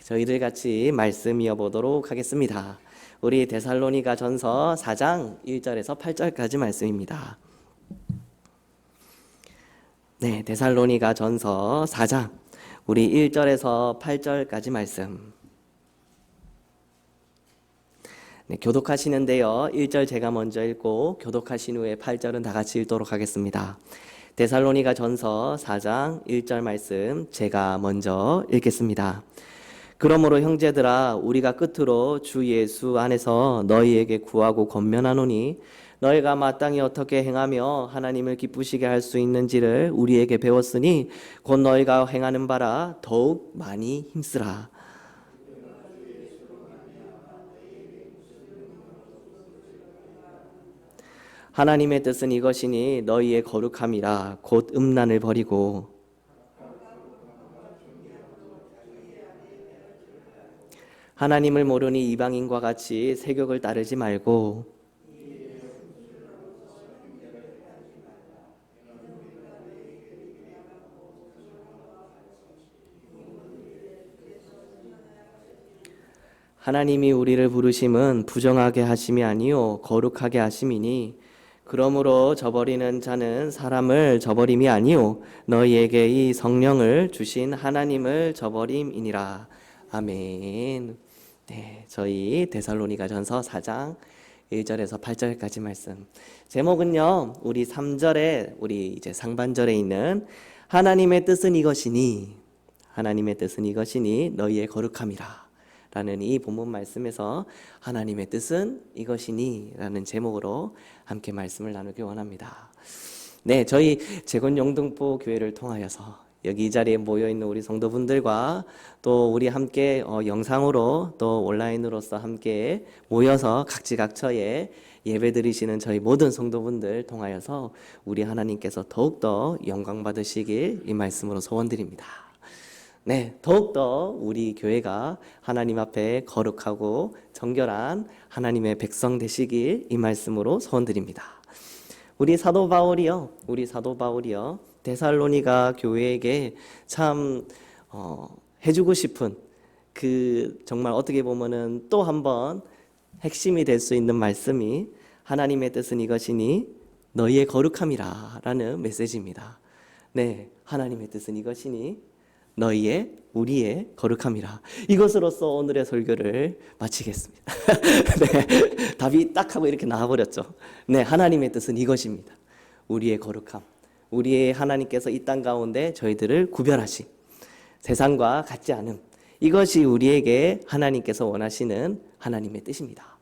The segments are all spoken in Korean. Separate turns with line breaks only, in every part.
저희들 같이 말씀 이어보도록 하겠습니다. 우리 데살로니가 전서 4장 1절에서 8절까지 말씀입니다. 네, 데살로니가 전서 4장 우리 1절에서 8절까지 말씀. 네, 교독하시는데요. 1절 제가 먼저 읽고 교독하신 후에 8절은 다 같이 읽도록 하겠습니다. 데살로니가 전서 4장 1절 말씀 제가 먼저 읽겠습니다. 그러므로 형제들아 우리가 끝으로 주 예수 안에서 너희에게 구하고 권면하노니 너희가 마땅히 어떻게 행하며 하나님을 기쁘시게 할 수 있는지를 우리에게 배웠으니 곧 너희가 행하는 바라 더욱 많이 힘쓰라. 하나님의 뜻은 이것이니 너희의 거룩함이라 곧 음란을 버리고 하나님을 모르니 이방인과 같이 세욕을 따르지 말고 하나님이 우리를 부르심은 부정하게 하심이 아니요 거룩하게 하심이니 그러므로 저버리는 자는 사람을 저버림이 아니요 너희에게 이 성령을 주신 하나님을 저버림이니라. 아멘. 네, 저희 데살로니가 전서 4장 1절에서 8절까지 말씀. 제목은요, 우리 3절에, 우리 이제 상반절에 있는 하나님의 뜻은 이것이니, 하나님의 뜻은 이것이니 너희의 거룩함이라. 라는 이 본문 말씀에서 하나님의 뜻은 이것이니 라는 제목으로 함께 말씀을 나누기 원합니다. 네, 저희 재건영등포 교회를 통하여서 여기 이 자리에 모여있는 우리 성도분들과 또 우리 함께 영상으로 또 온라인으로서 함께 모여서 각지각처에 예배드리시는 저희 모든 성도분들 통하여서 우리 하나님께서 더욱더 영광 받으시길 이 말씀으로 소원드립니다. 네, 더욱더 우리 교회가 하나님 앞에 거룩하고 정결한 하나님의 백성 되시길 이 말씀으로 소원드립니다. 우리 사도 바울이요 데살로니가 교회에게 참 해주고 싶은 그 정말 어떻게 보면은 또 한번 핵심이 될 수 있는 말씀이 하나님의 뜻은 이것이니 너희의 거룩함이라 라는 메시지입니다. 네, 하나님의 뜻은 이것이니 너희의 우리의 거룩함이라. 이것으로써 오늘의 설교를 마치겠습니다. 네, 답이 딱 하고 이렇게 나와버렸죠. 네, 하나님의 뜻은 이것입니다. 우리의 거룩함. 우리의 하나님께서 이 땅 가운데 저희들을 구별하신 세상과 같지 않음, 이것이 우리에게 하나님께서 원하시는 하나님의 뜻입니다.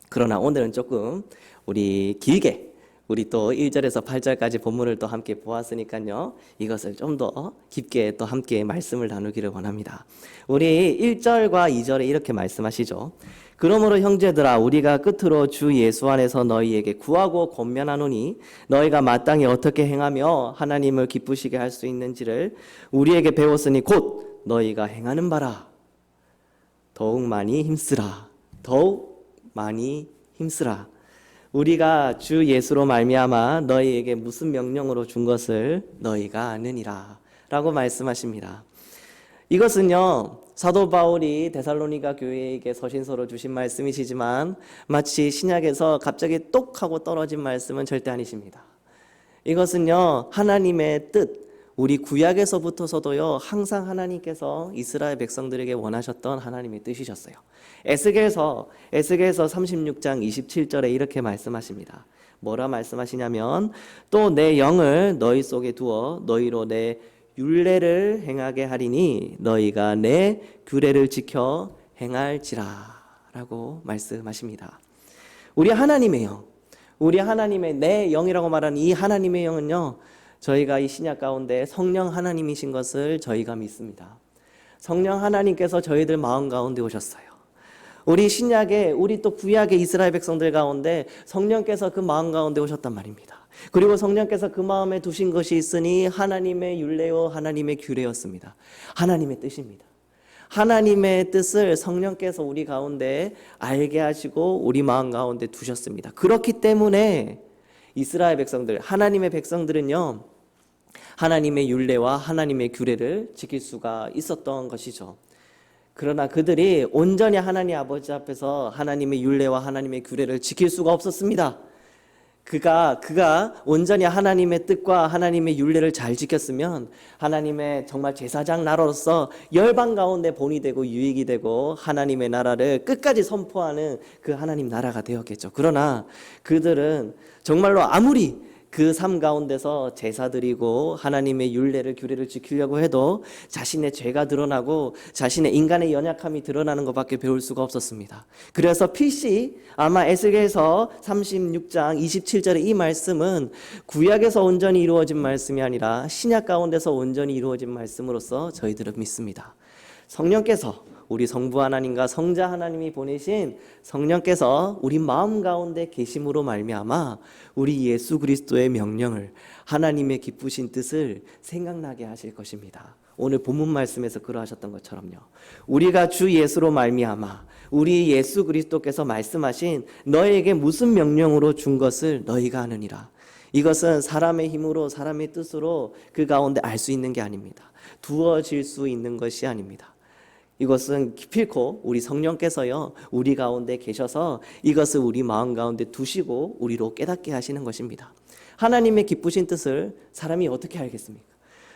그러나 오늘은 조금 우리 길게 우리 또 1절에서 8절까지 본문을 또 함께 보았으니까요, 이것을 좀 더 깊게 또 함께 말씀을 나누기를 원합니다. 우리 1절과 2절에 이렇게 말씀하시죠. 그러므로 형제들아 우리가 끝으로 주 예수 안에서 너희에게 구하고 권면하노니 너희가 마땅히 어떻게 행하며 하나님을 기쁘시게 할 수 있는지를 우리에게 배웠으니 곧 너희가 행하는 바라 더욱 많이 힘쓰라. 더욱 많이 힘쓰라. 우리가 주 예수로 말미암아 너희에게 무슨 명령으로 준 것을 너희가 아느니라 라고 말씀하십니다. 이것은요, 사도 바울이 데살로니가 교회에게 서신서로 주신 말씀이시지만 마치 신약에서 갑자기 똑 하고 떨어진 말씀은 절대 아니십니다. 이것은요, 하나님의 뜻, 우리 구약에서부터서도요, 항상 하나님께서 이스라엘 백성들에게 원하셨던 하나님의 뜻이셨어요. 에스겔서 36장 27절에 이렇게 말씀하십니다. 뭐라 말씀하시냐면 또 내 영을 너희 속에 두어 너희로 내 율례를 행하게 하리니 너희가 내 규례를 지켜 행할지라 라고 말씀하십니다. 우리 하나님의 영, 우리 하나님의 내 영이라고 말하는 이 하나님의 영은요, 저희가 이 신약 가운데 성령 하나님이신 것을 저희가 믿습니다. 성령 하나님께서 저희들 마음 가운데 오셨어요. 우리 신약에, 우리 또 구약의 이스라엘 백성들 가운데 성령께서 그 마음 가운데 오셨단 말입니다. 그리고 성령께서 그 마음에 두신 것이 있으니 하나님의 율례요 하나님의 규례였습니다. 하나님의 뜻입니다. 하나님의 뜻을 성령께서 우리 가운데 알게 하시고 우리 마음 가운데 두셨습니다. 그렇기 때문에 이스라엘 백성들, 하나님의 백성들은요, 하나님의 율례와 하나님의 규례를 지킬 수가 있었던 것이죠. 그러나 그들이 온전히 하나님 아버지 앞에서 하나님의 율례와 하나님의 규례를 지킬 수가 없었습니다. 그가 온전히 하나님의 뜻과 하나님의 율례를 잘 지켰으면 하나님의 정말 제사장 나라로서 열방 가운데 본이 되고 유익이 되고 하나님의 나라를 끝까지 선포하는 그 하나님 나라가 되었겠죠. 그러나 그들은 정말로 아무리 그 삶 가운데서 제사 드리고 하나님의 율례를 규례를 지키려고 해도 자신의 죄가 드러나고 자신의 인간의 연약함이 드러나는 것밖에 배울 수가 없었습니다. 그래서 필시 아마 에스겔서 36장 27절의 이 말씀은 구약에서 온전히 이루어진 말씀이 아니라 신약 가운데서 온전히 이루어진 말씀으로서 저희들은 믿습니다. 성령께서 우리 성부 하나님과 성자 하나님이 보내신 성령께서 우리 마음 가운데 계심으로 말미암아 우리 예수 그리스도의 명령을 하나님의 기쁘신 뜻을 생각나게 하실 것입니다. 오늘 본문 말씀에서 그러하셨던 것처럼요. 우리가 주 예수로 말미암아 우리 예수 그리스도께서 말씀하신 너에게 무슨 명령으로 준 것을 너희가 아느니라. 이것은 사람의 힘으로 사람의 뜻으로 그 가운데 알 수 있는 게 아닙니다. 두어질 수 있는 것이 아닙니다. 이것은 기필코 우리 성령께서요 우리 가운데 계셔서 이것을 우리 마음 가운데 두시고 우리로 깨닫게 하시는 것입니다. 하나님의 기쁘신 뜻을 사람이 어떻게 알겠습니까?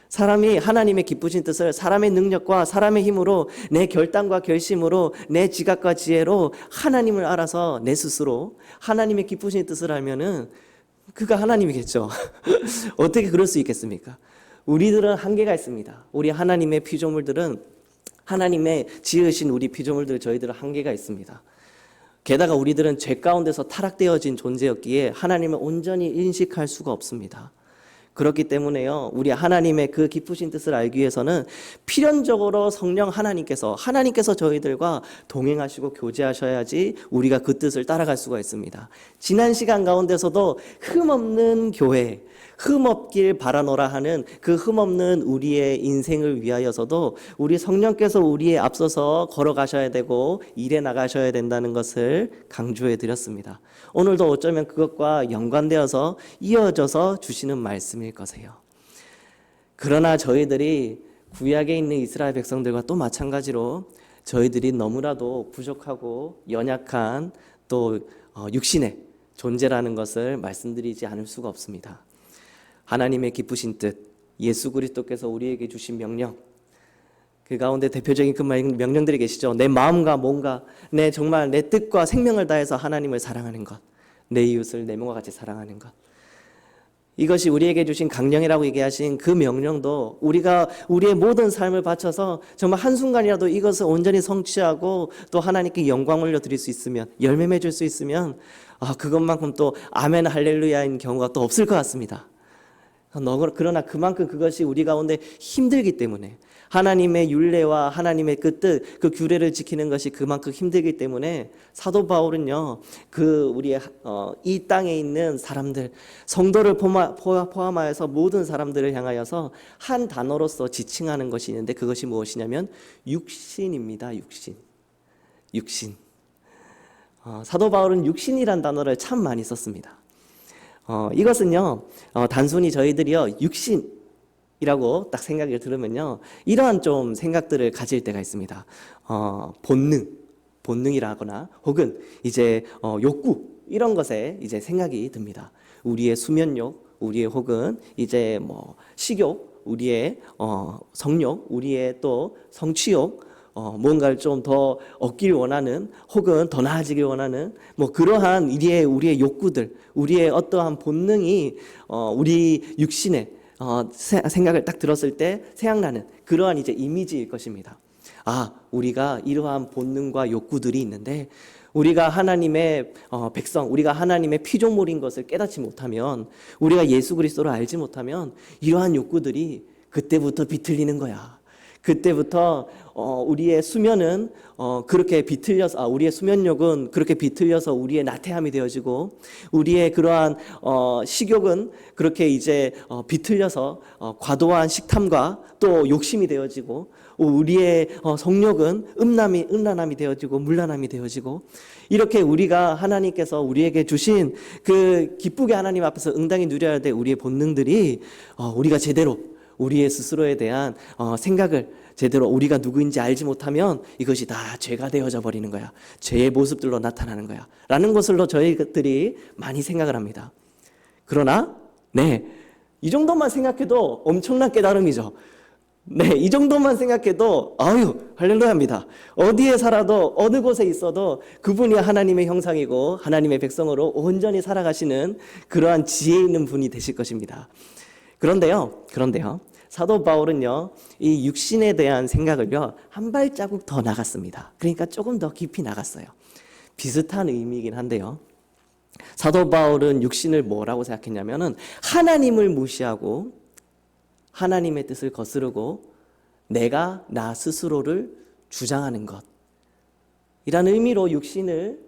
사람이 하나님의 기쁘신 뜻을 사람의 능력과 사람의 힘으로 내 결단과 결심으로 내 지각과 지혜로 하나님을 알아서 내 스스로 하나님의 기쁘신 뜻을 알면은 그가 하나님이겠죠. 어떻게 그럴 수 있겠습니까? 우리들은 한계가 있습니다. 우리 하나님의 피조물들은 하나님의 지으신 우리 피조물들 저희들은 한계가 있습니다. 게다가 우리들은 죄 가운데서 타락되어진 존재였기에 하나님을 온전히 인식할 수가 없습니다. 그렇기 때문에요 우리 하나님의 그 기쁘신 뜻을 알기 위해서는 필연적으로 성령 하나님께서 저희들과 동행하시고 교제하셔야지 우리가 그 뜻을 따라갈 수가 있습니다. 지난 시간 가운데서도 흠없는 교회, 흠없길 바라노라 하는 그 흠없는 우리의 인생을 위하여서도 우리 성령께서 우리에 앞서서 걸어가셔야 되고 일해 나가셔야 된다는 것을 강조해 드렸습니다. 오늘도 어쩌면 그것과 연관되어서 이어져서 주시는 말씀일 것이에요. 그러나 저희들이 구약에 있는 이스라엘 백성들과 또 마찬가지로 저희들이 너무나도 부족하고 연약한 또 육신의 존재라는 것을 말씀드리지 않을 수가 없습니다. 하나님의 기쁘신 뜻, 예수 그리스도께서 우리에게 주신 명령, 그 가운데 대표적인 그 명령들이 계시죠. 내 마음과 몸과 정말 내 뜻과 생명을 다해서 하나님을 사랑하는 것, 내 이웃을 내 몸과 같이 사랑하는 것. 이것이 우리에게 주신 강령이라고 얘기하신 그 명령도 우리가 우리의 모든 삶을 바쳐서 정말 한순간이라도 이것을 온전히 성취하고 또 하나님께 영광 올려드릴 수 있으면, 열매 맺을 수 있으면 그것만큼 또 아멘 할렐루야인 경우가 또 없을 것 같습니다. 그러나 그만큼 그것이 우리 가운데 힘들기 때문에 하나님의 율례와 하나님의 그 뜻, 그 규례를 지키는 것이 그만큼 힘들기 때문에 사도 바울은요, 우리의 이 땅에 있는 사람들, 성도를 포함하여서 모든 사람들을 향하여서 한 단어로서 지칭하는 것이 있는데 그것이 무엇이냐면 육신입니다. 육신. 사도 바울은 육신이란 단어를 참 많이 썼습니다. 이것은요, 단순히 저희들이요, 육신이라고 딱 생각을 들으면요, 이러한 좀 생각들을 가질 때가 있습니다. 본능이라거나 혹은 이제 욕구, 이런 것에 이제 생각이 듭니다. 우리의 수면욕, 우리의 혹은 이제 식욕, 우리의 성욕, 우리의 또 성취욕, 뭔가를 좀 더 얻길 원하는 혹은 더 나아지길 원하는 그러한 우리의 욕구들, 우리의 어떠한 본능이 우리 육신의 생각을 딱 들었을 때 생각나는 그러한 이제 이미지일 것입니다. 우리가 이러한 본능과 욕구들이 있는데 우리가 하나님의 백성, 우리가 하나님의 피조물인 것을 깨닫지 못하면, 우리가 예수 그리스도를 알지 못하면 이러한 욕구들이 그때부터 비틀리는 거야. 그때부터 우리의 수면은 그렇게 비틀려서 우리의 수면욕은 그렇게 비틀려서 우리의 나태함이 되어지고, 우리의 그러한 식욕은 그렇게 이제 비틀려서 과도한 식탐과 또 욕심이 되어지고, 우리의 성욕은 음란함이 되어지고 문란함이 되어지고, 이렇게 우리가 하나님께서 우리에게 주신 그 기쁘게 하나님 앞에서 응당히 누려야 될 우리의 본능들이 우리가 제대로 우리의 스스로에 대한 생각을 제대로 우리가 누구인지 알지 못하면 이것이 다 죄가 되어져 버리는 거야. 죄의 모습들로 나타나는 거야. 라는 것으로 저희들이 많이 생각을 합니다. 그러나 이 정도만 생각해도 엄청난 깨달음이죠. 이 정도만 생각해도 할렐루야입니다. 어디에 살아도 어느 곳에 있어도 그분이 하나님의 형상이고 하나님의 백성으로 온전히 살아가시는 그러한 지혜 있는 분이 되실 것입니다. 그런데요. 사도 바울은요, 이 육신에 대한 생각을요, 한 발자국 더 나갔습니다. 그러니까 조금 더 깊이 나갔어요. 비슷한 의미이긴 한데요. 사도 바울은 육신을 뭐라고 생각했냐면은 하나님을 무시하고 하나님의 뜻을 거스르고 내가 나 스스로를 주장하는 것, 이라는 의미로 육신을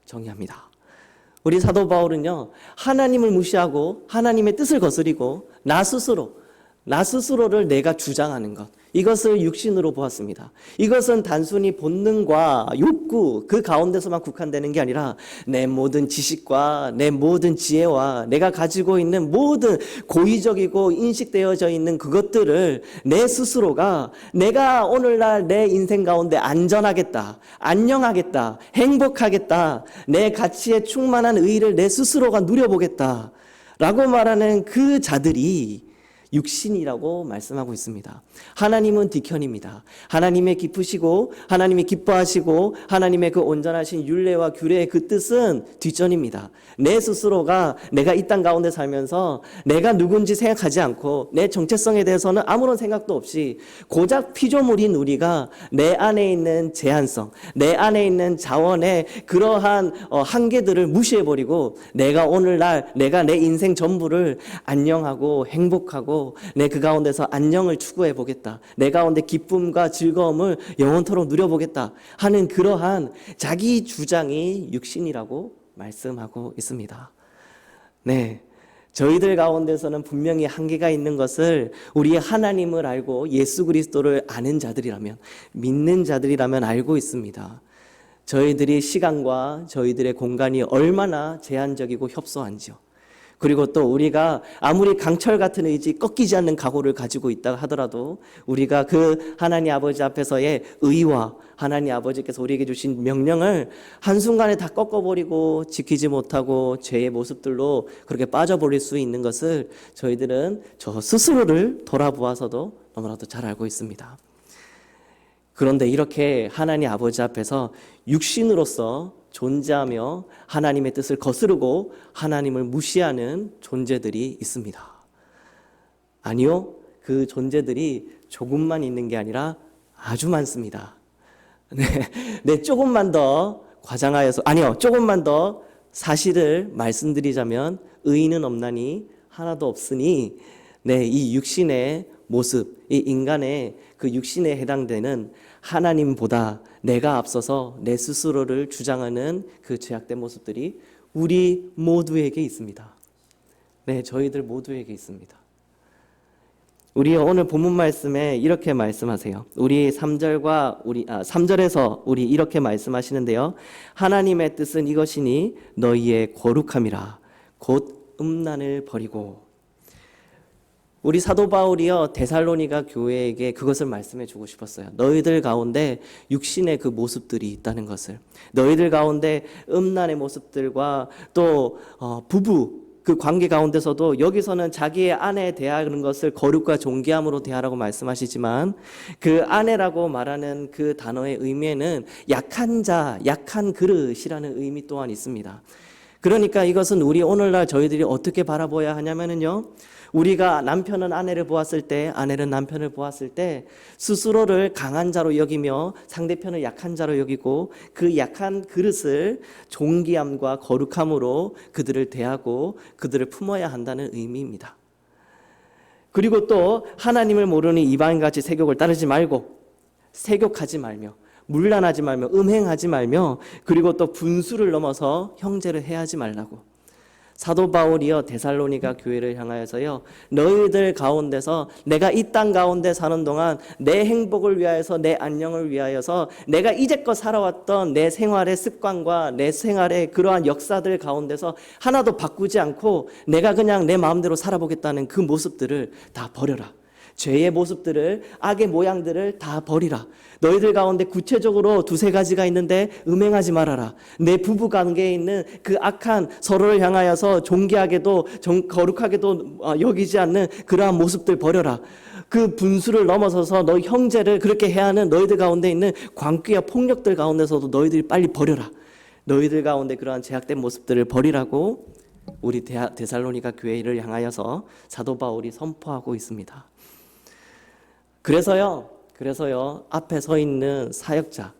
정의합니다. 우리 사도 바울은요, 하나님을 무시하고 하나님의 뜻을 거스리고 나 스스로를 내가 주장하는 것, 이것을 육신으로 보았습니다. 이것은 단순히 본능과 욕구 그 가운데서만 국한되는 게 아니라 내 모든 지식과 내 모든 지혜와 내가 가지고 있는 모든 고의적이고 인식되어져 있는 그것들을 내 스스로가 내가 오늘날 내 인생 가운데 안전하겠다, 안녕하겠다, 행복하겠다, 내 가치에 충만한 의의를 내 스스로가 누려보겠다 라고 말하는 그 자들이 육신이라고 말씀하고 있습니다. 하나님은 뒷편입니다. 하나님의 기쁘시고 하나님이 기뻐하시고 하나님의 그 온전하신 율례와 규례의 그 뜻은 뒷전입니다. 내 스스로가 내가 이 땅 가운데 살면서 내가 누군지 생각하지 않고 내 정체성에 대해서는 아무런 생각도 없이 고작 피조물인 우리가 내 안에 있는 제한성, 내 안에 있는 자원의 그러한 한계들을 무시해버리고 내가 오늘날 내가 내 인생 전부를 안녕하고 행복하고 내 그 가운데서 안녕을 추구해 보겠다, 내 가운데 기쁨과 즐거움을 영원토록 누려보겠다 하는 그러한 자기 주장이 육신이라고 말씀하고 있습니다. 저희들 가운데서는 분명히 한계가 있는 것을 우리의 하나님을 알고 예수 그리스도를 아는 자들이라면, 믿는 자들이라면 알고 있습니다. 저희들이 시간과 저희들의 공간이 얼마나 제한적이고 협소한지요. 그리고 또 우리가 아무리 강철 같은 의지, 꺾이지 않는 각오를 가지고 있다 하더라도 우리가 그 하나님 아버지 앞에서의 의와 하나님 아버지께서 우리에게 주신 명령을 한순간에 다 꺾어버리고 지키지 못하고 죄의 모습들로 그렇게 빠져버릴 수 있는 것을 저희들은 저 스스로를 돌아보아서도 너무나도 잘 알고 있습니다. 그런데 이렇게 하나님 아버지 앞에서 육신으로서 존재하며 하나님의 뜻을 거스르고 하나님을 무시하는 존재들이 있습니다. 아니요, 그 존재들이 조금만 있는 게 아니라 아주 많습니다. 조금만 더 과장하여서, 조금만 더 사실을 말씀드리자면 의인은 없나니 하나도 없으니, 이 육신의 모습, 이 인간의 그 육신에 해당되는 하나님보다 내가 앞서서 내 스스로를 주장하는 그 죄악된 모습들이 우리 모두에게 있습니다. 저희들 모두에게 있습니다. 우리 오늘 본문 말씀에 이렇게 말씀하세요. 우리 3절에서 우리 이렇게 말씀하시는데요. 하나님의 뜻은 이것이니 너희의 거룩함이라 곧 음란을 버리고. 우리 사도 바울이요, 데살로니가 교회에게 그것을 말씀해 주고 싶었어요. 너희들 가운데 육신의 그 모습들이 있다는 것을, 너희들 가운데 음란의 모습들과 또 부부 그 관계 가운데서도 여기서는 자기의 아내에 대하는 것을 거룩과 존귀함으로 대하라고 말씀하시지만 그 아내라고 말하는 그 단어의 의미에는 약한 자, 약한 그릇이라는 의미 또한 있습니다. 그러니까 이것은 우리 오늘날 저희들이 어떻게 바라봐야 하냐면요, 우리가 남편은 아내를 보았을 때, 아내는 남편을 보았을 때 스스로를 강한 자로 여기며 상대편을 약한 자로 여기고 그 약한 그릇을 존귀함과 거룩함으로 그들을 대하고 그들을 품어야 한다는 의미입니다. 그리고 또 하나님을 모르는 이방인같이 세욕을 따르지 말고, 세욕하지 말며, 문란하지 말며, 음행하지 말며, 그리고 또 분수를 넘어서 형제를 해하지 말라고. 사도 바울이요, 데살로니가 교회를 향하여서요, 너희들 가운데서 내가 이 땅 가운데 사는 동안 내 행복을 위하여서, 내 안녕을 위하여서 내가 이제껏 살아왔던 내 생활의 습관과 내 생활의 그러한 역사들 가운데서 하나도 바꾸지 않고 내가 그냥 내 마음대로 살아보겠다는 그 모습들을 다 버려라. 죄의 모습들을, 악의 모양들을 다 버리라. 너희들 가운데 구체적으로 두세 가지가 있는데 음행하지 말아라. 내 부부 관계에 있는 그 악한, 서로를 향하여서 존귀하게도 거룩하게도 여기지 않는 그러한 모습들 버려라. 그 분수를 넘어서서 너 형제를 그렇게 해야 하는 너희들 가운데 있는 광기와 폭력들 가운데서도 너희들이 빨리 버려라. 너희들 가운데 그러한 제약된 모습들을 버리라고 우리 데살로니가 교회를 향하여서 사도 바울이 선포하고 있습니다. 그래서요 앞에 서 있는 사역자,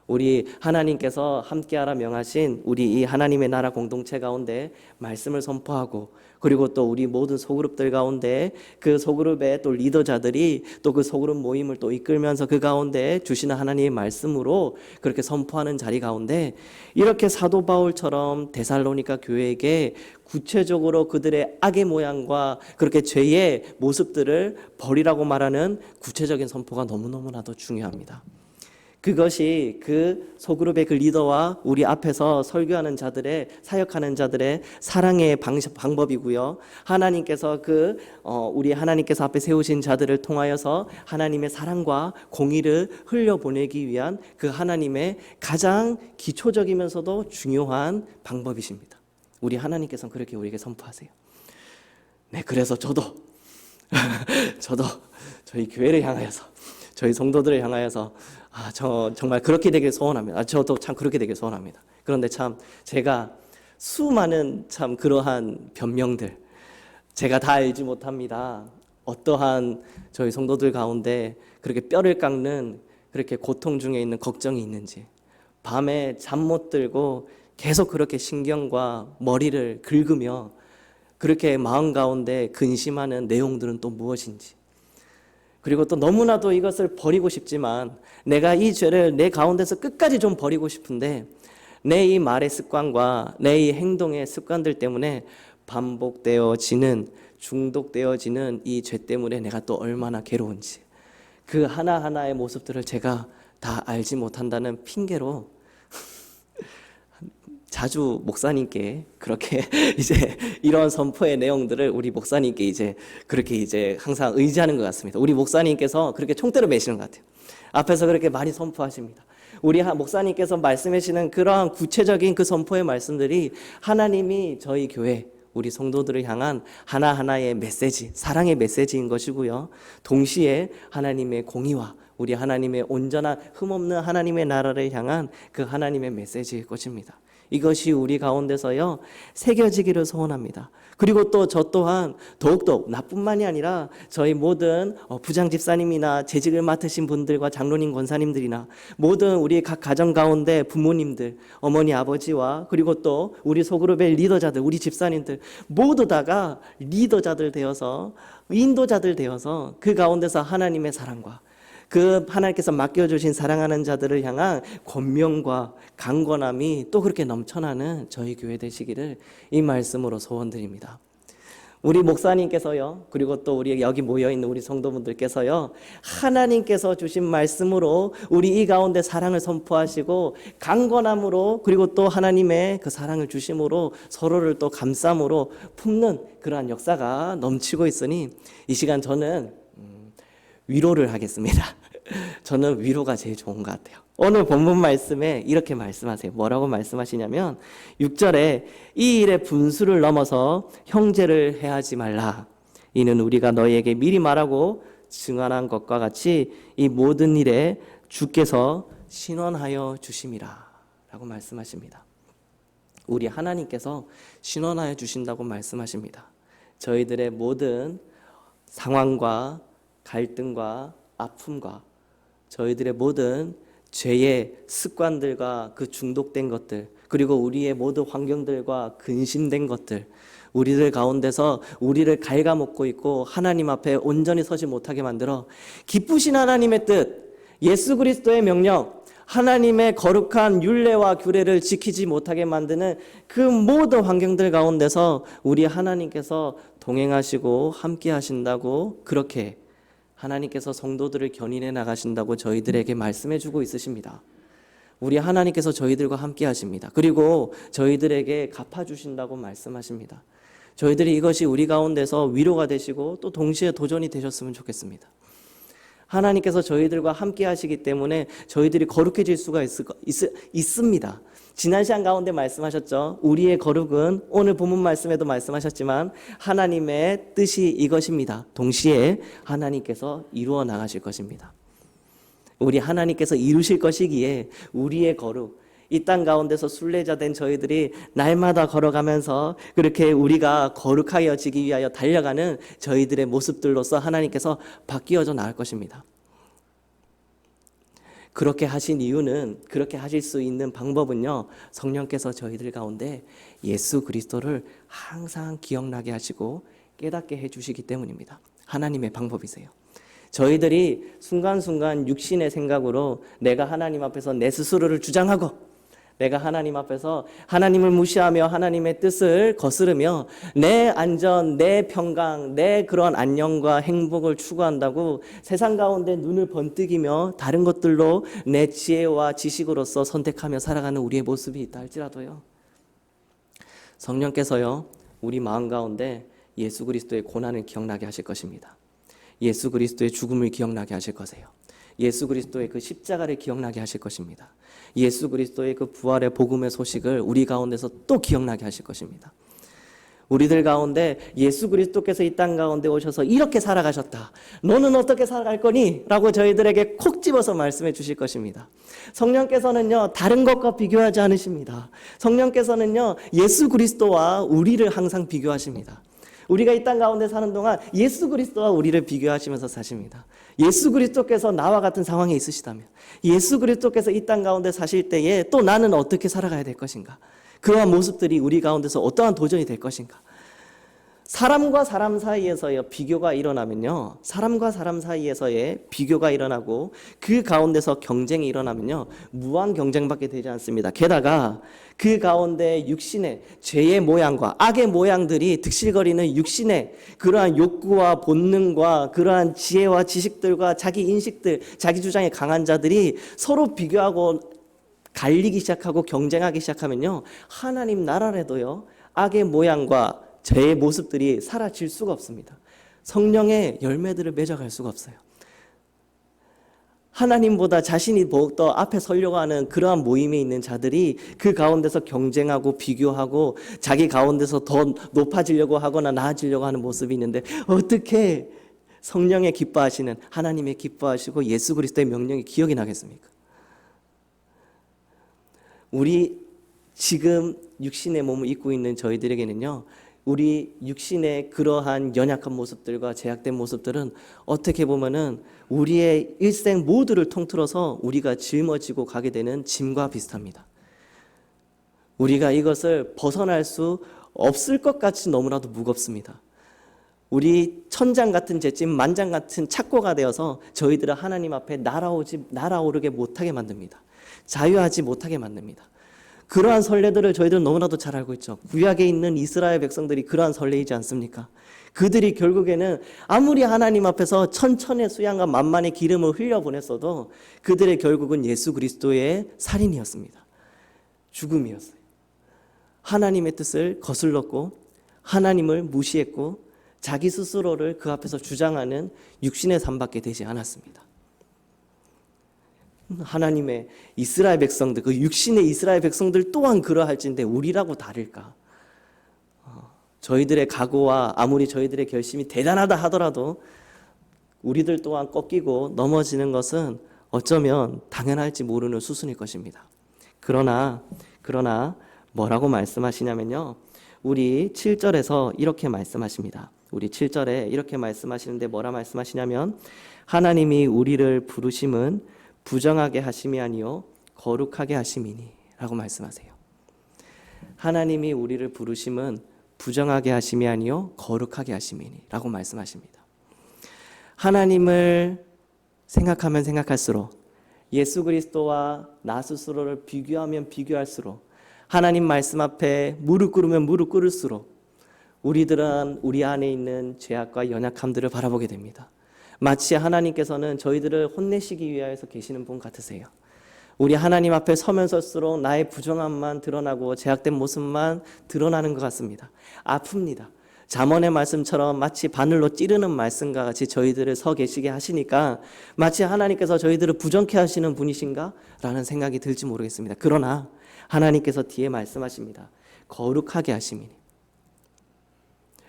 우리 하나님께서 함께하라 명하신 우리 이 하나님의 나라 공동체 가운데 말씀을 선포하고, 그리고 또 우리 모든 소그룹들 가운데 그 소그룹의 또 리더자들이 또 그 소그룹 모임을 또 이끌면서 그 가운데 주시는 하나님의 말씀으로 그렇게 선포하는 자리 가운데, 이렇게 사도 바울처럼 데살로니가 교회에게 구체적으로 그들의 악의 모양과 그렇게 죄의 모습들을 버리라고 말하는 구체적인 선포가 너무너무나도 중요합니다. 그것이 그 소그룹의 그 리더와 우리 앞에서 설교하는 자들의, 사역하는 자들의 사랑의 방법이고요. 하나님께서 우리 하나님께서 앞에 세우신 자들을 통하여서 하나님의 사랑과 공의를 흘려보내기 위한 그 하나님의 가장 기초적이면서도 중요한 방법이십니다. 우리 하나님께서는 그렇게 우리에게 선포하세요. 네, 그래서 저도 저희 교회를 향하여서, 저희 성도들을 향하여서 정말 그렇게 되길 소원합니다. 저도 참 그렇게 되길 소원합니다. 그런데 참 제가 수많은 참 그러한 변명들, 제가 다 알지 못합니다. 어떠한 저희 성도들 가운데 그렇게 뼈를 깎는 그렇게 고통 중에 있는 걱정이 있는지, 밤에 잠 못 들고 계속 그렇게 신경과 머리를 긁으며 그렇게 마음 가운데 근심하는 내용들은 또 무엇인지, 그리고 또 너무나도 이것을 버리고 싶지만 내가 이 죄를 내 가운데서 끝까지 좀 버리고 싶은데 내 이 말의 습관과 내 이 행동의 습관들 때문에 반복되어지는, 중독되어지는 이 죄 때문에 내가 또 얼마나 괴로운지, 그 하나하나의 모습들을 제가 다 알지 못한다는 핑계로 자주 목사님께 그렇게 이제 이런 선포의 내용들을 우리 목사님께 이제 그렇게 이제 항상 의지하는 것 같습니다. 우리 목사님께서 그렇게 총대로 매시는 것 같아요. 앞에서 그렇게 많이 선포하십니다. 우리 목사님께서 말씀하시는 그러한 구체적인 그 선포의 말씀들이 하나님이 저희 교회, 우리 성도들을 향한 하나하나의 메시지, 사랑의 메시지인 것이고요. 동시에 하나님의 공의와 우리 하나님의 온전한 흠없는 하나님의 나라를 향한 그 하나님의 메시지일 것입니다. 이것이 우리 가운데서요 새겨지기를 소원합니다. 그리고 또 저 또한 더욱더 나뿐만이 아니라 저희 모든 부장 집사님이나 재직을 맡으신 분들과 장로님 권사님들이나 모든 우리 각 가정 가운데 부모님들, 어머니 아버지와 그리고 또 우리 소그룹의 리더자들, 우리 집사님들 모두 다가 리더자들 되어서, 인도자들 되어서 그 가운데서 하나님의 사랑과 그 하나님께서 맡겨주신 사랑하는 자들을 향한 권면과 강권함이 또 그렇게 넘쳐나는 저희 교회 되시기를 이 말씀으로 소원드립니다. 우리 목사님께서요, 그리고 또 우리 여기 모여있는 우리 성도분들께서요, 하나님께서 주신 말씀으로 우리 이 가운데 사랑을 선포하시고 강권함으로, 그리고 또 하나님의 그 사랑을 주심으로 서로를 또 감싸므로 품는 그러한 역사가 넘치고 있으니 이 시간 저는 위로를 하겠습니다. 저는 위로가 제일 좋은 것 같아요. 오늘 본문 말씀에 이렇게 말씀하세요. 뭐라고 말씀하시냐면 6절에 이 일의 분수를 넘어서 형제를 해하지 말라. 이는 우리가 너희에게 미리 말하고 증언한 것과 같이 이 모든 일에 주께서 신원하여 주심이라 라고 말씀하십니다. 우리 하나님께서 신원하여 주신다고 말씀하십니다. 저희들의 모든 상황과 갈등과 아픔과 저희들의 모든 죄의 습관들과 그 중독된 것들, 그리고 우리의 모든 환경들과 근심된 것들, 우리들 가운데서 우리를 갉아먹고 있고 하나님 앞에 온전히 서지 못하게 만들어 기쁘신 하나님의 뜻, 예수 그리스도의 명령, 하나님의 거룩한 율례와 규례를 지키지 못하게 만드는 그 모든 환경들 가운데서 우리 하나님께서 동행하시고 함께 하신다고, 그렇게 하나님께서 성도들을 견인해 나가신다고 저희들에게 말씀해 주고 있으십니다. 우리 하나님께서 저희들과 함께 하십니다. 그리고 저희들에게 갚아주신다고 말씀하십니다. 저희들이 이것이 우리 가운데서 위로가 되시고 또 동시에 도전이 되셨으면 좋겠습니다. 하나님께서 저희들과 함께 하시기 때문에 저희들이 거룩해질 수가 있습니다. 지난 시간 가운데 말씀하셨죠. 우리의 거룩은 오늘 본문 말씀에도 말씀하셨지만 하나님의 뜻이 이것입니다. 동시에 하나님께서 이루어 나가실 것입니다. 우리 하나님께서 이루실 것이기에 우리의 거룩, 이 땅 가운데서 순례자 된 저희들이 날마다 걸어가면서 그렇게 우리가 거룩하여지기 위하여 달려가는 저희들의 모습들로서 하나님께서 바뀌어져 나갈 것입니다. 그렇게 하신 이유는, 그렇게 하실 수 있는 방법은요, 성령께서 저희들 가운데 예수 그리스도를 항상 기억나게 하시고 깨닫게 해주시기 때문입니다. 하나님의 방법이세요. 저희들이 순간순간 육신의 생각으로 내가 하나님 앞에서 내 스스로를 주장하고 내가 하나님 앞에서 하나님을 무시하며 하나님의 뜻을 거스르며 내 안전, 내 평강, 내 그런 안녕과 행복을 추구한다고 세상 가운데 눈을 번뜩이며 다른 것들로 내 지혜와 지식으로서 선택하며 살아가는 우리의 모습이 있다 할지라도요, 성령께서요 우리 마음 가운데 예수 그리스도의 고난을 기억나게 하실 것입니다. 예수 그리스도의 죽음을 기억나게 하실 거세요. 예수 그리스도의 그 십자가를 기억나게 하실 것입니다. 예수 그리스도의 그 부활의 복음의 소식을 우리 가운데서 또 기억나게 하실 것입니다. 우리들 가운데 예수 그리스도께서 이 땅 가운데 오셔서 이렇게 살아가셨다, 너는 어떻게 살아갈 거니? 라고 저희들에게 콕 집어서 말씀해 주실 것입니다. 성령께서는요 다른 것과 비교하지 않으십니다. 성령께서는요 예수 그리스도와 우리를 항상 비교하십니다. 우리가 이 땅 가운데 사는 동안 예수 그리스도와 우리를 비교하시면서 사십니다. 예수 그리스도께서 나와 같은 상황에 있으시다면, 예수 그리스도께서 이 땅 가운데 사실 때에 또 나는 어떻게 살아가야 될 것인가? 그러한 모습들이 우리 가운데서 어떠한 도전이 될 것인가? 사람과 사람 사이에서의 비교가 일어나면요, 사람과 사람 사이에서의 비교가 일어나고 그 가운데서 경쟁이 일어나면요, 무한 경쟁밖에 되지 않습니다. 게다가 그 가운데 육신의 죄의 모양과 악의 모양들이 득실거리는 육신의 그러한 욕구와 본능과 그러한 지혜와 지식들과 자기 인식들, 자기 주장이 강한 자들이 서로 비교하고 갈리기 시작하고 경쟁하기 시작하면요, 하나님 나라라도요 악의 모양과 죄의 모습들이 사라질 수가 없습니다. 성령의 열매들을 맺어갈 수가 없어요. 하나님보다 자신이 더욱더 앞에 서려고 하는 그러한 모임에 있는 자들이 그 가운데서 경쟁하고 비교하고 자기 가운데서 더 높아지려고 하거나 나아지려고 하는 모습이 있는데, 어떻게 성령의 기뻐하시는 하나님의 기뻐하시고 예수 그리스도의 명령이 기억이 나겠습니까? 우리 지금 육신의 몸을 입고 있는 저희들에게는요, 우리 육신의 그러한 연약한 모습들과 제약된 모습들은 어떻게 보면은 우리의 일생 모두를 통틀어서 우리가 짊어지고 가게 되는 짐과 비슷합니다. 우리가 이것을 벗어날 수 없을 것 같이 너무나도 무겁습니다. 우리 천장 같은 재짐, 만장 같은 착고가 되어서 저희들을 하나님 앞에 날아오르게 못하게 만듭니다. 자유하지 못하게 만듭니다. 그러한 선례들을 저희들은 너무나도 잘 알고 있죠. 구약에 있는 이스라엘 백성들이 그러한 선례이지 않습니까? 그들이 결국에는 아무리 하나님 앞에서 천천의 수양과 만만의 기름을 흘려보냈어도 그들의 결국은 예수 그리스도의 살인이었습니다. 죽음이었어요. 하나님의 뜻을 거슬렀고 하나님을 무시했고 자기 스스로를 그 앞에서 주장하는 육신의 삶밖에 되지 않았습니다. 하나님의 이스라엘 백성들, 그 육신의 이스라엘 백성들 또한 그러할진데 우리라고 다를까? 저희들의 각오와 아무리 저희들의 결심이 대단하다 하더라도 우리들 또한 꺾이고 넘어지는 것은 어쩌면 당연할지 모르는 수순일 것입니다. 그러나 뭐라고 말씀하시냐면요, 우리 7절에서 이렇게 말씀하십니다. 우리 7절에 이렇게 말씀하시는데 뭐라 말씀하시냐면, 하나님이 우리를 부르심은 부정하게 하심이 아니요 거룩하게 하심이니 라고 말씀하세요. 하나님이 우리를 부르심은 부정하게 하심이 아니요 거룩하게 하심이니 라고 말씀하십니다. 하나님을 생각하면 생각할수록, 예수 그리스도와 나 스스로를 비교하면 비교할수록, 하나님 말씀 앞에 무릎 꿇으면 무릎 꿇을수록 우리들은 우리 안에 있는 죄악과 연약함들을 바라보게 됩니다. 마치 하나님께서는 저희들을 혼내시기 위하여서 계시는 분 같으세요. 우리 하나님 앞에 서면 설수록 나의 부정함만 드러나고 제약된 모습만 드러나는 것 같습니다. 아픕니다. 잠언의 말씀처럼 마치 바늘로 찌르는 말씀과 같이 저희들을 서 계시게 하시니까 마치 하나님께서 저희들을 부정케 하시는 분이신가? 라는 생각이 들지 모르겠습니다. 그러나 하나님께서 뒤에 말씀하십니다. 거룩하게 하심이니.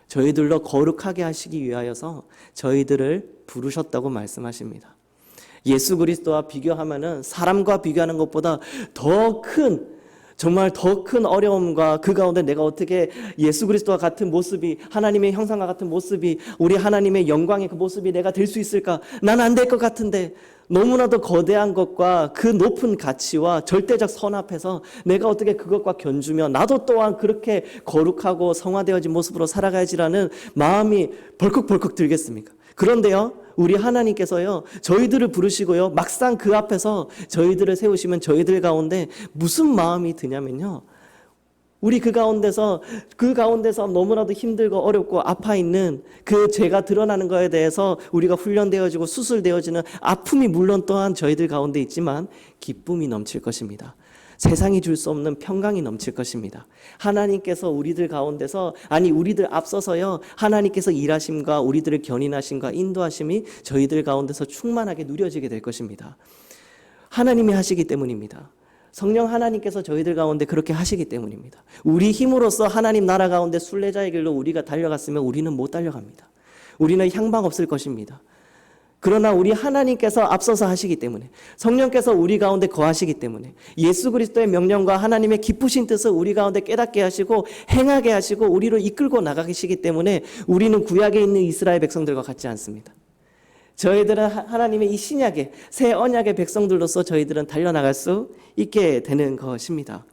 저희들로 거룩하게 하시기 위하여서 저희들을 부르셨다고 말씀하십니다. 예수 그리스도와 비교하면은 사람과 비교하는 것보다 정말 더 큰 어려움과 그 가운데 내가 어떻게 예수 그리스도와 같은 모습이, 하나님의 형상과 같은 모습이, 우리 하나님의 영광의 그 모습이 내가 될 수 있을까? 난 안 될 것 같은데, 너무나도 거대한 것과 그 높은 가치와 절대적 선 앞에서 내가 어떻게 그것과 견주며 나도 또한 그렇게 거룩하고 성화되어진 모습으로 살아가야지라는 마음이 벌컥벌컥 들겠습니까? 그런데요, 우리 하나님께서요, 저희들을 부르시고요, 막상 그 앞에서 저희들을 세우시면 저희들 가운데 무슨 마음이 드냐면요, 우리 그 가운데서 너무나도 힘들고 어렵고 아파 있는 그 죄가 드러나는 것에 대해서 우리가 훈련되어지고 수술되어지는 아픔이 물론 또한 저희들 가운데 있지만 기쁨이 넘칠 것입니다. 세상이 줄 수 없는 평강이 넘칠 것입니다. 하나님께서 우리들 가운데서, 우리들 앞서서요, 하나님께서 일하심과 우리들을 견인하심과 인도하심이 저희들 가운데서 충만하게 누려지게 될 것입니다. 하나님이 하시기 때문입니다. 성령 하나님께서 저희들 가운데 그렇게 하시기 때문입니다. 우리 힘으로써 하나님 나라 가운데 순례자의 길로 우리가 달려갔으면 우리는 못 달려갑니다. 우리는 향방 없을 것입니다. 그러나 우리 하나님께서 앞서서 하시기 때문에, 성령께서 우리 가운데 거하시기 때문에, 예수 그리스도의 명령과 하나님의 기쁘신 뜻을 우리 가운데 깨닫게 하시고 행하게 하시고 우리로 이끌고 나가시기 때문에 우리는 구약에 있는 이스라엘 백성들과 같지 않습니다. 저희들은 하나님의 이 신약의 새 언약의 백성들로서 저희들은 달려나갈 수 있게 되는 것입니다.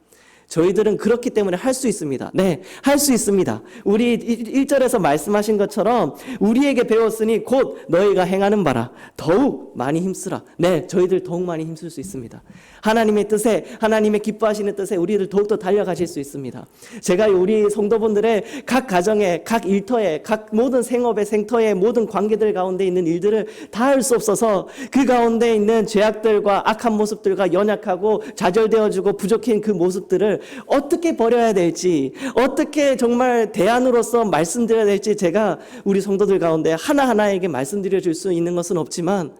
저희들은 그렇기 때문에 할 수 있습니다. 네, 할 수 있습니다. 우리 1절에서 말씀하신 것처럼 우리에게 배웠으니 곧 너희가 행하는 바라 더욱 많이 힘쓰라. 네, 저희들 더욱 많이 힘쓸 수 있습니다. 하나님의 뜻에, 하나님의 기뻐하시는 뜻에 우리들 더욱더 달려가실 수 있습니다. 제가 우리 성도분들의 각 가정에, 각 일터에, 각 모든 생업의 생터에, 모든 관계들 가운데 있는 일들을 다 할 수 없어서 그 가운데 있는 죄악들과 악한 모습들과 연약하고 좌절되어지고 부족한 그 모습들을 어떻게 버려야 될지, 어떻게 정말 대안으로서 말씀드려야 될지 제가 우리 성도들 가운데 하나하나에게 말씀드려 줄 수 있는 것은 없지만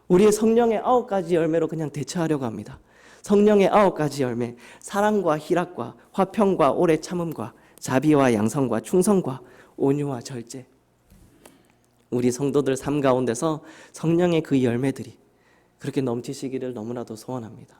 우리의 성령의 9가지 열매로 그냥 대처하려고 합니다. 성령의 9가지 열매, 사랑과 희락과 화평과 오래 참음과 자비와 양성과 충성과 온유와 절제. 우리 성도들 삶 가운데서 성령의 그 열매들이 그렇게 넘치시기를 너무나도 소원합니다.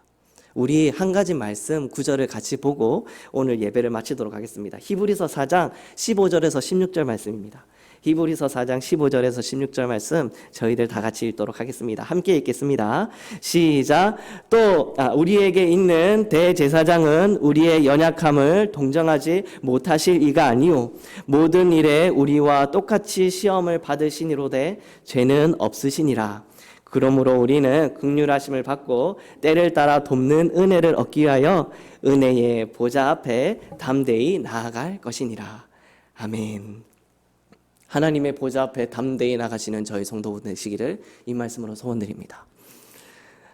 우리 한 가지 말씀 9절을 같이 보고 오늘 예배를 마치도록 하겠습니다. 히브리서 4장 15절에서 16절 말씀입니다. 히브리서 4장 15절에서 16절 말씀 저희들 다 같이 읽도록 하겠습니다. 함께 읽겠습니다. 시작. 또 우리에게 있는 대제사장은 우리의 연약함을 동정하지 못하실 이가 아니요 모든 일에 우리와 똑같이 시험을 받으시니로되 죄는 없으시니라. 그러므로 우리는 긍휼하심을 받고 때를 따라 돕는 은혜를 얻기 위하여 은혜의 보좌 앞에 담대히 나아갈 것이니라. 아멘. 하나님의 보좌 앞에 담대히 나가시는 저희 성도분 되시기를 이 말씀으로 소원드립니다.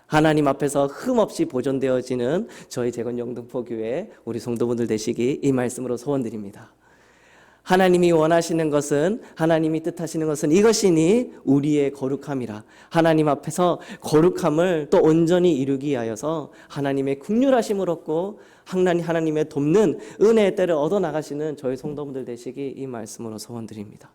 하나님 앞에서 흠없이 보존되어지는 저희 재건영등포교회 우리 성도분들 되시기 이 말씀으로 소원드립니다. 하나님이 원하시는 것은, 하나님이 뜻하시는 것은 이것이니 우리의 거룩함이라. 하나님 앞에서 거룩함을 또 온전히 이루기 위하여서 하나님의 긍휼하심을 얻고 하나님의 돕는 은혜의 때를 얻어나가시는 저희 성도분들 되시기 이 말씀으로 소원드립니다.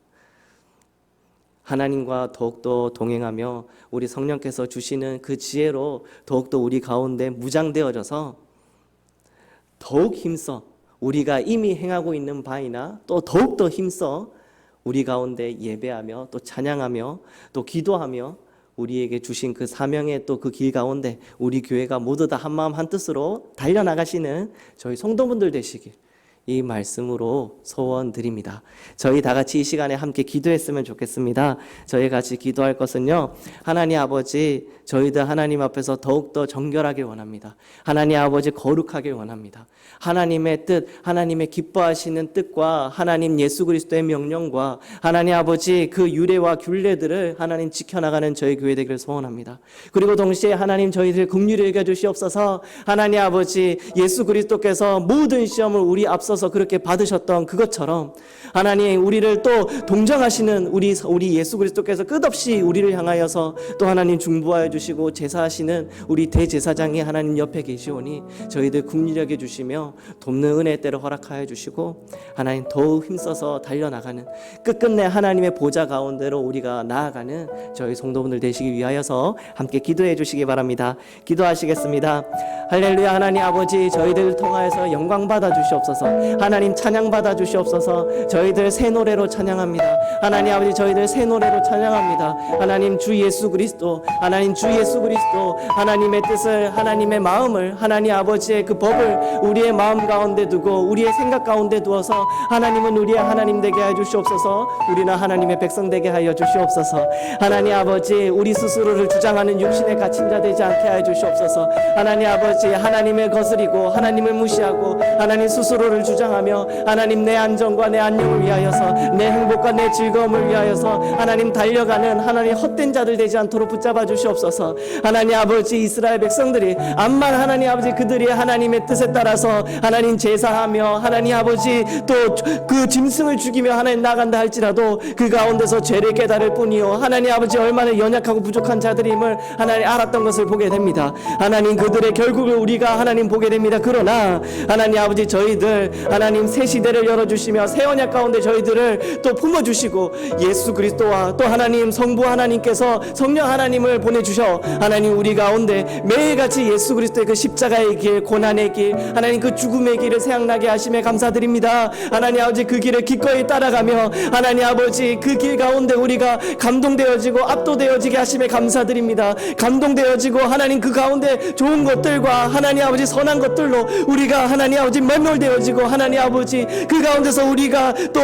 하나님과 더욱더 동행하며 우리 성령께서 주시는 그 지혜로 더욱더 우리 가운데 무장되어져서 더욱 힘써 우리가 이미 행하고 있는 바이나 또 더욱더 힘써 우리 가운데 예배하며 또 찬양하며 또 기도하며 우리에게 주신 그 사명의 또 그 길 가운데 우리 교회가 모두 다 한마음 한뜻으로 달려나가시는 저희 성도분들 되시길 이 말씀으로 소원드립니다. 저희 다 같이 이 시간에 함께 기도했으면 좋겠습니다. 저희 같이 기도할 것은요, 하나님 아버지, 저희들 하나님 앞에서 더욱더 정결하길 원합니다. 하나님 아버지 거룩하길 원합니다. 하나님의 뜻, 하나님의 기뻐하시는 뜻과 하나님 예수 그리스도의 명령과 하나님 아버지 그 유례와 균례들을 하나님 지켜나가는 저희 교회 되기를 소원합니다. 그리고 동시에 하나님 저희들 긍휼히 여겨 주시옵소서. 하나님 아버지 예수 그리스도께서 모든 시험을 우리 앞서 앞서서 그렇게 받으셨던 그것처럼 하나님 우리를 또 동정하시는 우리 예수 그리스도께서 끝없이 우리를 향하여서 또 하나님 중보하여 주시고 제사하시는 우리 대제사장이 하나님 옆에 계시오니 저희들 국리하게 주시며 돕는 은혜 때를 허락하여 주시고 하나님 더욱 힘써서 달려나가는 끝끝내 하나님의 보좌 가운데로 우리가 나아가는 저희 성도분들 되시기 위하여서 함께 기도해 주시기 바랍니다. 기도하시겠습니다. 할렐루야. 하나님 아버지 저희들을 통하여서 영광 받아 주시옵소서. 하나님 찬양 받아 주시옵소서. 저희들 새 노래로 찬양합니다. 하나님 아버지 저희들 새 노래로 찬양합니다. 하나님 주 예수 그리스도, 하나님 주 예수 그리스도, 하나님의 뜻을, 하나님의 마음을, 하나님 아버지의 그 법을 우리의 마음 가운데 두고 우리의 생각 가운데 두어서 하나님은 우리의 하나님 되게 하여 주시옵소서. 우리는 하나님의 백성 되게 하여 주시옵소서. 하나님 아버지 우리 스스로를 주장하는 육신의 갇힌 자 되지 않게 하여 주시옵소서. 하나님 아버지 하나님을 거스리고 하나님을 무시하고 하나님 스스로를 주장하며 하나님 내 안정과 내 안녕을 위하여서 내 행복과 내 즐거움을 위하여서 하나님 달려가는 하나님 헛된 자들 되지 않도록 붙잡아 주시옵소서. 하나님 아버지 이스라엘 백성들이 암만 하나님 아버지 그들이 하나님의 뜻에 따라서 하나님 제사하며 하나님 아버지 또 그 짐승을 죽이며 하나님 나간다 할지라도 그 가운데서 죄를 깨달을 뿐이요 하나님 아버지 얼마나 연약하고 부족한 자들임을 하나님 알았던 것을 보게 됩니다. 하나님 그들의 결국을 우리가 하나님 보게 됩니다. 그러나 하나님 아버지 저희들 하나님 새 시대를 열어주시며 새 언약 가운데 저희들을 또 품어주시고 예수 그리스도와 또 하나님 성부 하나님께서 성령 하나님을 보내주셔 하나님 우리 가운데 매일같이 예수 그리스도의 그 십자가의 길, 고난의 길, 하나님 그 죽음의 길을 생각나게 하심에 감사드립니다. 하나님 아버지 그 길을 기꺼이 따라가며 하나님 아버지 그 길 가운데 우리가 감동되어지고 압도되어지게 하심에 감사드립니다. 감동되어지고 하나님 그 가운데 좋은 것들과 하나님 아버지 선한 것들로 우리가 하나님 아버지 매몰되어지고 하나님 아버지 그 가운데서 우리가 또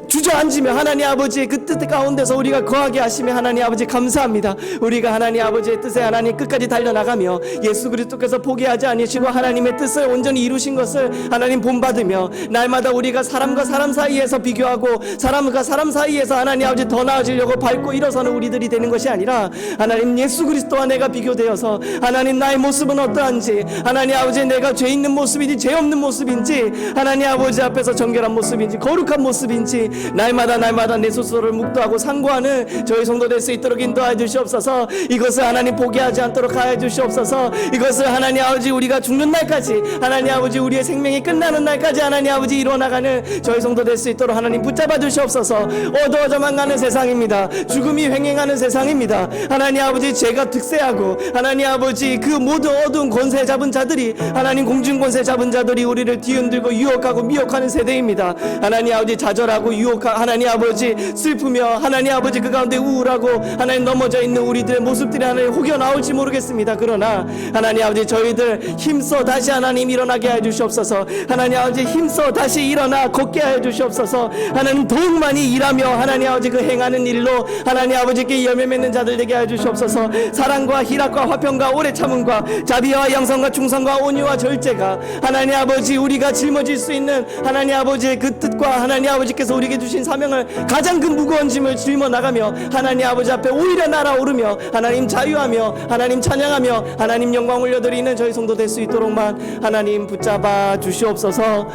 주저앉으며 하나님 아버지 그 뜻 가운데서 우리가 거하게 하시며 하나님 아버지 감사합니다. 우리가 하나님 아버지의 뜻에 하나님 끝까지 달려나가며 예수 그리스도께서 포기하지 아니시고 하나님의 뜻을 온전히 이루신 것을 하나님 본받으며 날마다 우리가 사람과 사람 사이에서 비교하고 사람과 사람 사이에서 하나님 아버지 더 나아지려고 밟고 일어서는 우리들이 되는 것이 아니라 하나님 예수 그리스도와 내가 비교되어서 하나님 나의 모습은 어떠한지 하나님 아버지 내가 죄 있는 모습인지 죄 없는 모습인지 하나님 아버지 앞에서 정결한 모습인지 거룩한 모습인지 날마다 내 스스로를 묵도하고 상고하는 저희 성도 될 수 있도록 인도하여 주시옵소서. 이것을 하나님 포기하지 않도록 하여 주시옵소서. 이것을 하나님 아버지 우리가 죽는 날까지 하나님 아버지 우리의 생명이 끝나는 날까지 하나님 아버지 이루어나가는 저희 성도 될 수 있도록 하나님 붙잡아 주시옵소서. 어두워져만 가는 세상입니다. 죽음이 횡행하는 세상입니다. 하나님 아버지 죄가 득세하고 하나님 아버지 그 모든 어두운 권세 잡은 자들이 하나님 공중 권세 잡은 자들이 우리를 뒤흔들고 유혹하고 미혹하는 세대입니다. 하나님 아버지 좌절하고 유혹하 하나님 아버지 슬프며 하나님 아버지 그 가운데 우울하고 하나님 넘어져 있는 우리들의 모습들이 하나님 혹여 나올지 모르겠습니다. 그러나 하나님 아버지 저희들 힘써 다시 하나님 일어나게 해 주시옵소서. 하나님 아버지 힘써 다시 일어나 걷게 해 주시옵소서. 하나님 더욱 많이 일하며 하나님 아버지 그 행하는 일로 하나님 아버지께 열매 맺는 자들 되게 해 주시옵소서. 사랑과 희락과 화평과 오래 참음과 자비와 양성과 충성과 온유와 절제가 하나님 아버지 우리가 짊어질 수 있는 하나님 아버지의 그 뜻과 하나님 아버지께서 우리에게 주신 사명을 가장 그 무거운 짐을 짊어 나가며 하나님 아버지 앞에 오히려 날아오르며 하나님 자유하며 하나님 찬양하며 하나님 영광 올려드리는 저희 성도 될 수 있도록만 하나님 붙잡아 주시옵소서.